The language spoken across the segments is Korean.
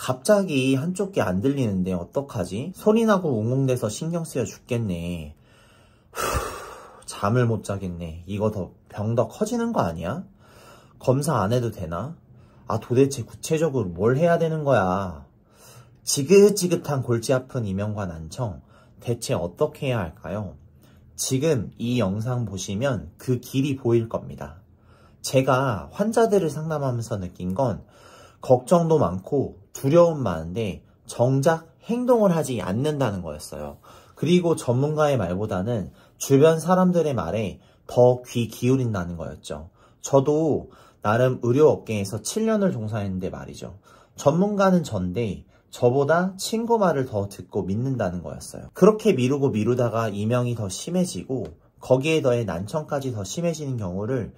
갑자기 한쪽 귀 안 들리는데 어떡하지? 소리 나고 웅웅대서 신경 쓰여 죽겠네. 잠을 못 자겠네. 이거 병 더 커지는 거 아니야? 검사 안 해도 되나? 도대체 구체적으로 뭘 해야 되는 거야? 지긋지긋한 골치 아픈 이명과 난청, 대체 어떻게 해야 할까요? 지금 이 영상 보시면 그 길이 보일 겁니다. 제가 환자들을 상담하면서 느낀 건 걱정도 많고 두려움 많은데 정작 행동을 하지 않는다는 거였어요. 그리고 전문가의 말보다는 주변 사람들의 말에 더 귀 기울인다는 거였죠. 저도 나름 의료업계에서 7년을 종사했는데 말이죠. 전문가는 전데 저보다 친구 말을 더 듣고 믿는다는 거였어요. 그렇게 미루고 미루다가 이명이 더 심해지고 거기에 더해 난청까지 더 심해지는 경우를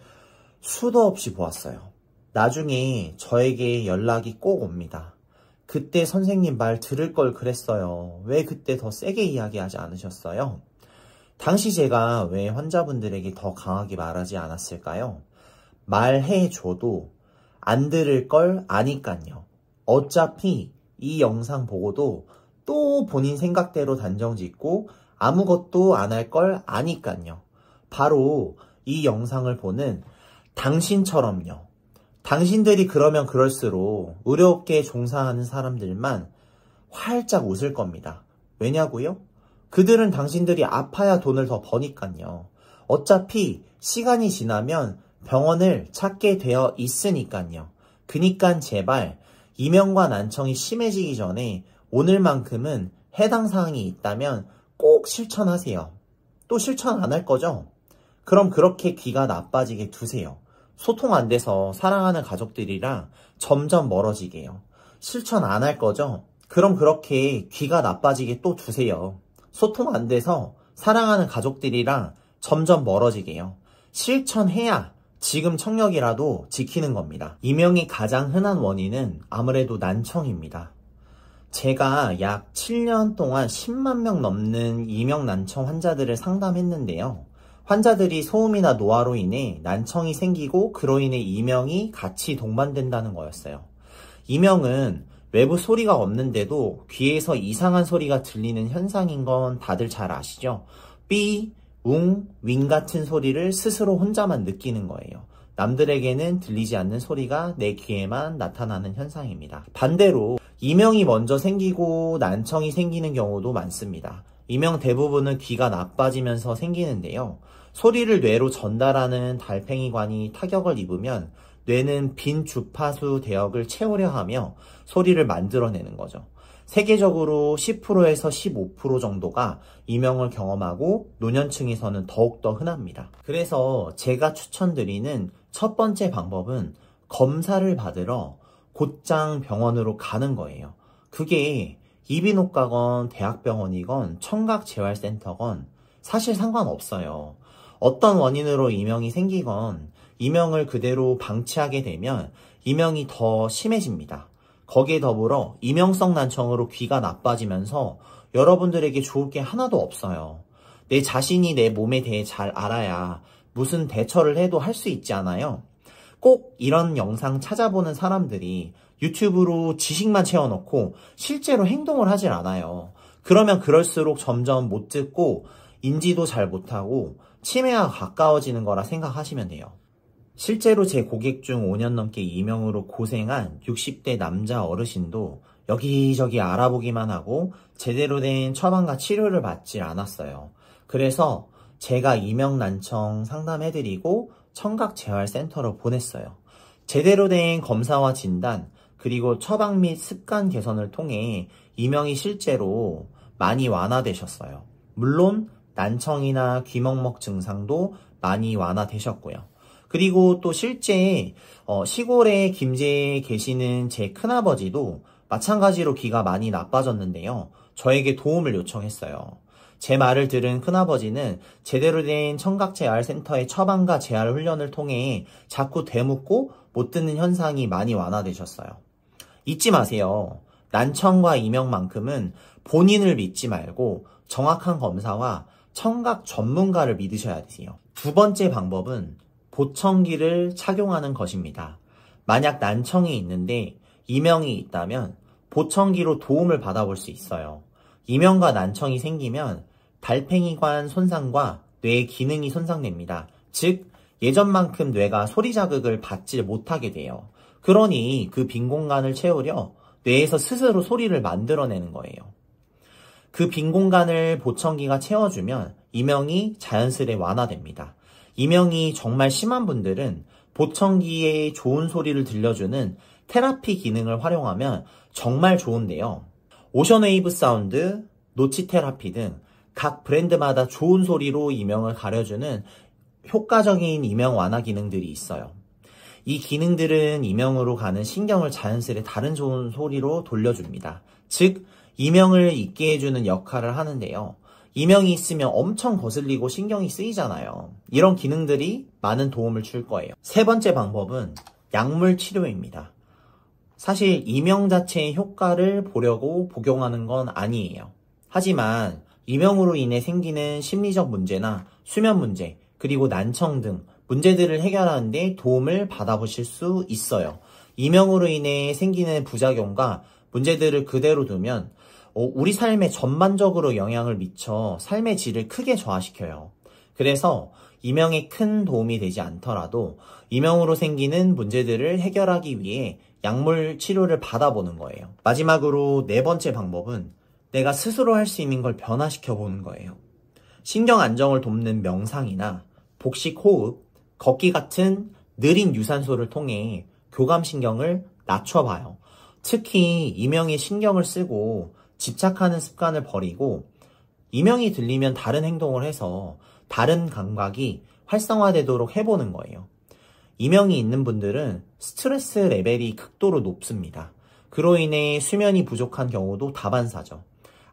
수도 없이 보았어요. 나중에 저에게 연락이 꼭 옵니다. 그때 선생님 말 들을 걸 그랬어요. 왜 그때 더 세게 이야기하지 않으셨어요? 당시 제가 왜 환자분들에게 더 강하게 말하지 않았을까요? 말해줘도 안 들을 걸 아니깐요. 어차피 이 영상 보고도 또 본인 생각대로 단정 짓고 아무것도 안 할 걸 아니깐요. 바로 이 영상을 보는 당신처럼요. 당신들이 그러면 그럴수록 의료업계에 종사하는 사람들만 활짝 웃을 겁니다. 왜냐고요? 그들은 당신들이 아파야 돈을 더 버니깐요. 어차피 시간이 지나면 병원을 찾게 되어 있으니깐요. 그니깐 제발 이명과 난청이 심해지기 전에 오늘만큼은 해당 사항이 있다면 꼭 실천하세요. 또 실천 안 할 거죠? 그럼 그렇게 귀가 나빠지게 두세요. 소통 안 돼서 사랑하는 가족들이랑 점점 멀어지게요. 실천 안 할 거죠? 그럼 그렇게 귀가 나빠지게 또 두세요. 소통 안 돼서 사랑하는 가족들이랑 점점 멀어지게요. 실천해야 지금 청력이라도 지키는 겁니다. 이명이 가장 흔한 원인은 아무래도 난청입니다. 제가 약 7년 동안 10만 명 넘는 이명 난청 환자들을 상담했는데요. 환자들이 소음이나 노화로 인해 난청이 생기고 그로 인해 이명이 같이 동반된다는 거였어요. 이명은 외부 소리가 없는데도 귀에서 이상한 소리가 들리는 현상인 건 다들 잘 아시죠? 삐, 웅, 윙 같은 소리를 스스로 혼자만 느끼는 거예요. 남들에게는 들리지 않는 소리가 내 귀에만 나타나는 현상입니다. 반대로 이명이 먼저 생기고 난청이 생기는 경우도 많습니다. 이명 대부분은 귀가 나빠지면서 생기는데요. 소리를 뇌로 전달하는 달팽이관이 타격을 입으면 뇌는 빈 주파수 대역을 채우려 하며 소리를 만들어내는 거죠. 세계적으로 10%에서 15% 정도가 이명을 경험하고 노년층에서는 더욱더 흔합니다. 그래서 제가 추천드리는 첫 번째 방법은 검사를 받으러 곧장 병원으로 가는 거예요. 그게 이비인후과건 대학병원이건 청각재활센터건 사실 상관없어요. 어떤 원인으로 이명이 생기건 이명을 그대로 방치하게 되면 이명이 더 심해집니다. 거기에 더불어 이명성 난청으로 귀가 나빠지면서 여러분들에게 좋을 게 하나도 없어요. 내 자신이 내 몸에 대해 잘 알아야 무슨 대처를 해도 할 수 있지 않아요? 꼭 이런 영상 찾아보는 사람들이 유튜브로 지식만 채워놓고 실제로 행동을 하질 않아요. 그러면 그럴수록 점점 못 듣고 인지도 잘 못하고 치매와 가까워지는 거라 생각하시면 돼요. 실제로 제 고객 중 5년 넘게 이명으로 고생한 60대 남자 어르신도 여기저기 알아보기만 하고 제대로 된 처방과 치료를 받지 않았어요. 그래서 제가 이명 난청 상담해드리고 청각재활센터로 보냈어요. 제대로 된 검사와 진단, 그리고 처방 및 습관 개선을 통해 이명이 실제로 많이 완화되셨어요. 물론 난청이나 귀먹먹 증상도 많이 완화되셨고요. 그리고 또 실제 시골에 김제에 계시는 제 큰아버지도 마찬가지로 귀가 많이 나빠졌는데요. 저에게 도움을 요청했어요. 제 말을 들은 큰아버지는 제대로 된 청각재활센터의 처방과 재활 훈련을 통해 자꾸 되묻고 못 듣는 현상이 많이 완화되셨어요. 잊지 마세요. 난청과 이명만큼은 본인을 믿지 말고 정확한 검사와 청각 전문가를 믿으셔야 돼요. 두 번째 방법은 보청기를 착용하는 것입니다. 만약 난청이 있는데 이명이 있다면 보청기로 도움을 받아볼 수 있어요. 이명과 난청이 생기면 달팽이관 손상과 뇌의 기능이 손상됩니다. 즉 예전만큼 뇌가 소리 자극을 받지 못하게 돼요. 그러니 그 빈 공간을 채우려 뇌에서 스스로 소리를 만들어내는 거예요. 그 빈 공간을 보청기가 채워주면 이명이 자연스레 완화됩니다. 이명이 정말 심한 분들은 보청기에 좋은 소리를 들려주는 테라피 기능을 활용하면 정말 좋은데요. 오션웨이브 사운드, 노치 테라피 등 각 브랜드마다 좋은 소리로 이명을 가려주는 효과적인 이명 완화 기능들이 있어요. 이 기능들은 이명으로 가는 신경을 자연스레 다른 좋은 소리로 돌려줍니다. 즉, 이명을 잊게 해주는 역할을 하는데요. 이명이 있으면 엄청 거슬리고 신경이 쓰이잖아요. 이런 기능들이 많은 도움을 줄 거예요. 세 번째 방법은 약물 치료입니다. 사실 이명 자체의 효과를 보려고 복용하는 건 아니에요. 하지만 이명으로 인해 생기는 심리적 문제나 수면 문제, 그리고 난청 등 문제들을 해결하는 데 도움을 받아보실 수 있어요. 이명으로 인해 생기는 부작용과 문제들을 그대로 두면 우리 삶에 전반적으로 영향을 미쳐 삶의 질을 크게 저하시켜요. 그래서 이명에 큰 도움이 되지 않더라도 이명으로 생기는 문제들을 해결하기 위해 약물 치료를 받아보는 거예요. 마지막으로 네 번째 방법은 내가 스스로 할 수 있는 걸 변화시켜 보는 거예요. 신경 안정을 돕는 명상이나 복식 호흡, 걷기 같은 느린 유산소를 통해 교감신경을 낮춰봐요. 특히 이명에 신경을 쓰고 집착하는 습관을 버리고 이명이 들리면 다른 행동을 해서 다른 감각이 활성화되도록 해보는 거예요. 이명이 있는 분들은 스트레스 레벨이 극도로 높습니다. 그로 인해 수면이 부족한 경우도 다반사죠.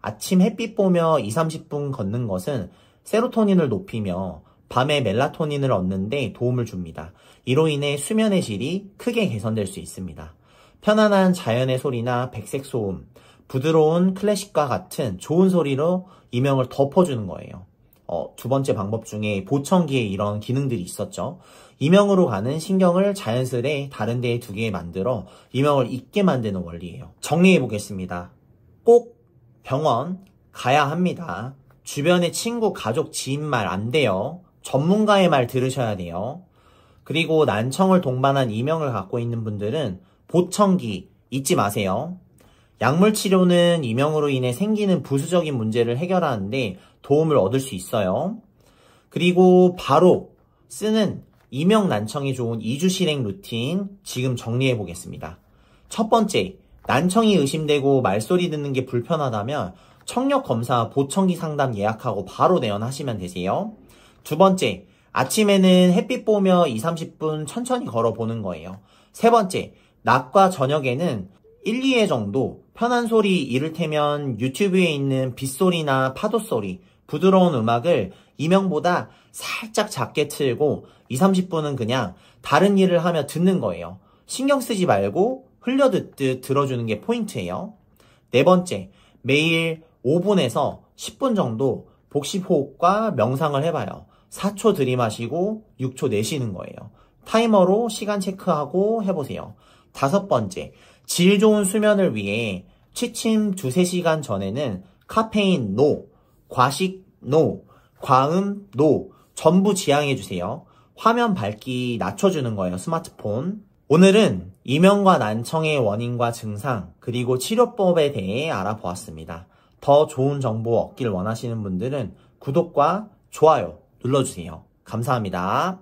아침 햇빛 보며 20-30분 걷는 것은 세로토닌을 높이며 밤에 멜라토닌을 얻는 데 도움을 줍니다. 이로 인해 수면의 질이 크게 개선될 수 있습니다. 편안한 자연의 소리나 백색 소음, 부드러운 클래식과 같은 좋은 소리로 이명을 덮어주는 거예요. 두 번째 방법 중에 보청기에 이런 기능들이 있었죠. 이명으로 가는 신경을 자연스레 다른 데에 두게 만들어 이명을 잊게 만드는 원리예요. 정리해 보겠습니다. 꼭 병원 가야 합니다. 주변의 친구, 가족, 지인 말 안 돼요. 전문가의 말 들으셔야 돼요. 그리고 난청을 동반한 이명을 갖고 있는 분들은 보청기 잊지 마세요. 약물 치료는 이명으로 인해 생기는 부수적인 문제를 해결하는데 도움을 얻을 수 있어요. 그리고 바로 쓰는 이명 난청에 좋은 2주 실행 루틴 지금 정리해 보겠습니다. 첫 번째, 난청이 의심되고 말소리 듣는 게 불편하다면 청력 검사 보청기 상담 예약하고 바로 내원하시면 되세요. 두 번째, 아침에는 햇빛 보며 20-30분 천천히 걸어보는 거예요. 세 번째, 낮과 저녁에는 1-2회 정도 편한 소리, 이를테면 유튜브에 있는 빗소리나 파도소리, 부드러운 음악을 이명보다 살짝 작게 틀고 20-30분은 그냥 다른 일을 하며 듣는 거예요. 신경 쓰지 말고 흘려듣듯 들어주는 게 포인트예요. 네 번째, 매일 5분에서 10분 정도 복식호흡과 명상을 해봐요. 4초 들이마시고 6초 내쉬는 거예요. 타이머로 시간 체크하고 해보세요. 다섯 번째, 질 좋은 수면을 위해 취침 2-3시간 전에는 카페인 NO, 과식 NO, 과음 NO 전부 지양해주세요. 화면 밝기 낮춰주는 거예요, 스마트폰. 오늘은 이명과 난청의 원인과 증상, 그리고 치료법에 대해 알아보았습니다. 더 좋은 정보 얻길 원하시는 분들은 구독과 좋아요 눌러주세요. 감사합니다.